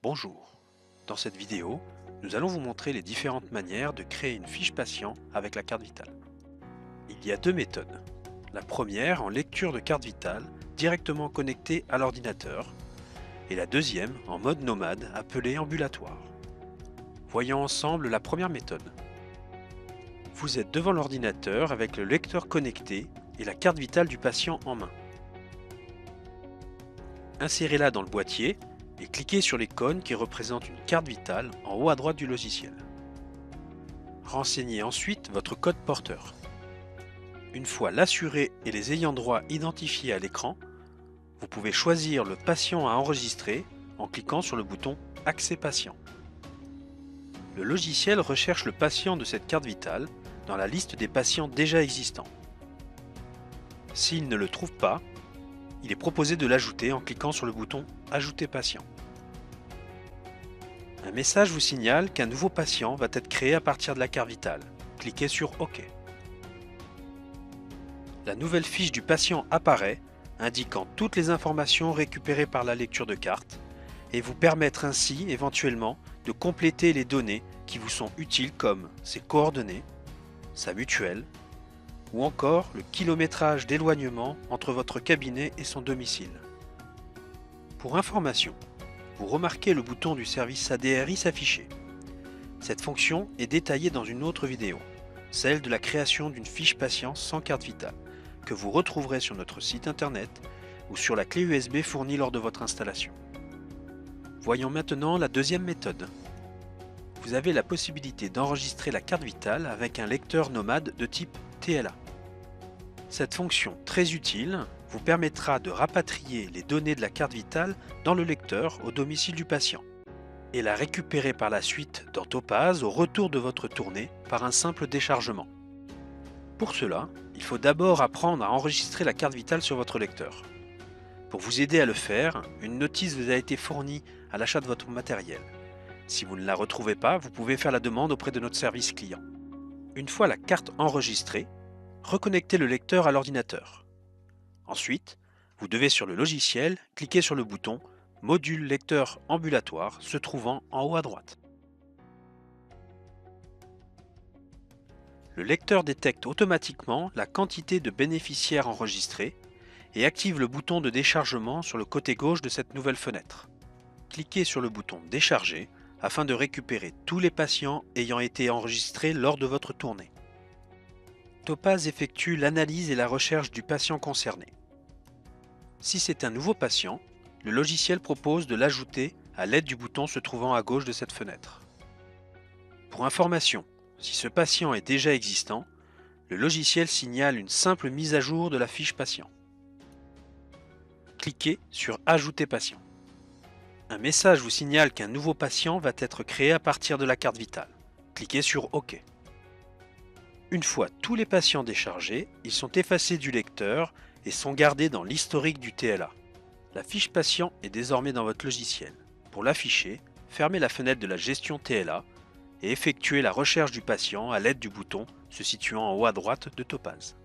Bonjour, dans cette vidéo, nous allons vous montrer les différentes manières de créer une fiche patient avec la carte vitale. Il y a deux méthodes. La première en lecture de carte vitale directement connectée à l'ordinateur et la deuxième en mode nomade appelé ambulatoire. Voyons ensemble la première méthode. Vous êtes devant l'ordinateur avec le lecteur connecté et la carte vitale du patient en main. Insérez-la dans le boîtier et cliquez sur l'icône qui représente une carte vitale en haut à droite du logiciel. Renseignez ensuite votre code porteur. Une fois l'assuré et les ayants droit identifiés à l'écran, vous pouvez choisir le patient à enregistrer en cliquant sur le bouton Accès patient. Le logiciel recherche le patient de cette carte vitale dans la liste des patients déjà existants. S'il ne le trouve pas, il est proposé de l'ajouter en cliquant sur le bouton Ajouter patient. Un message vous signale qu'un nouveau patient va être créé à partir de la carte vitale. Cliquez sur OK. La nouvelle fiche du patient apparaît, indiquant toutes les informations récupérées par la lecture de carte et vous permettre ainsi éventuellement de compléter les données qui vous sont utiles comme ses coordonnées, sa mutuelle ou encore le kilométrage d'éloignement entre votre cabinet et son domicile. Pour information, vous remarquez le bouton du service ADRI s'afficher. Cette fonction est détaillée dans une autre vidéo, celle de la création d'une fiche patient sans carte vitale, que vous retrouverez sur notre site internet ou sur la clé USB fournie lors de votre installation. Voyons maintenant la deuxième méthode. Vous avez la possibilité d'enregistrer la carte vitale avec un lecteur nomade de type TLA. Cette fonction très utile vous permettra de rapatrier les données de la carte vitale dans le lecteur au domicile du patient et la récupérer par la suite dans Topaz au retour de votre tournée par un simple déchargement. Pour cela, il faut d'abord apprendre à enregistrer la carte vitale sur votre lecteur. Pour vous aider à le faire, une notice vous a été fournie à l'achat de votre matériel. Si vous ne la retrouvez pas, vous pouvez faire la demande auprès de notre service client. Une fois la carte enregistrée, reconnectez le lecteur à l'ordinateur. Ensuite, vous devez sur le logiciel cliquer sur le bouton Module lecteur ambulatoire se trouvant en haut à droite. Le lecteur détecte automatiquement la quantité de bénéficiaires enregistrés et active le bouton de déchargement sur le côté gauche de cette nouvelle fenêtre. Cliquez sur le bouton Décharger afin de récupérer tous les patients ayant été enregistrés lors de votre tournée. Topaz effectue l'analyse et la recherche du patient concerné. Si c'est un nouveau patient, le logiciel propose de l'ajouter à l'aide du bouton se trouvant à gauche de cette fenêtre. Pour information, si ce patient est déjà existant, le logiciel signale une simple mise à jour de la fiche patient. Cliquez sur Ajouter patient. Un message vous signale qu'un nouveau patient va être créé à partir de la carte vitale. Cliquez sur OK. Une fois tous les patients déchargés, ils sont effacés du lecteur et sont gardés dans l'historique du TLA. La fiche patient est désormais dans votre logiciel. Pour l'afficher, fermez la fenêtre de la gestion TLA et effectuez la recherche du patient à l'aide du bouton se situant en haut à droite de Topaz.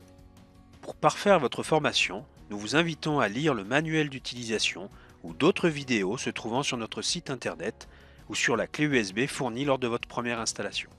Pour parfaire votre formation, nous vous invitons à lire le manuel d'utilisation ou d'autres vidéos se trouvant sur notre site internet ou sur la clé USB fournie lors de votre première installation.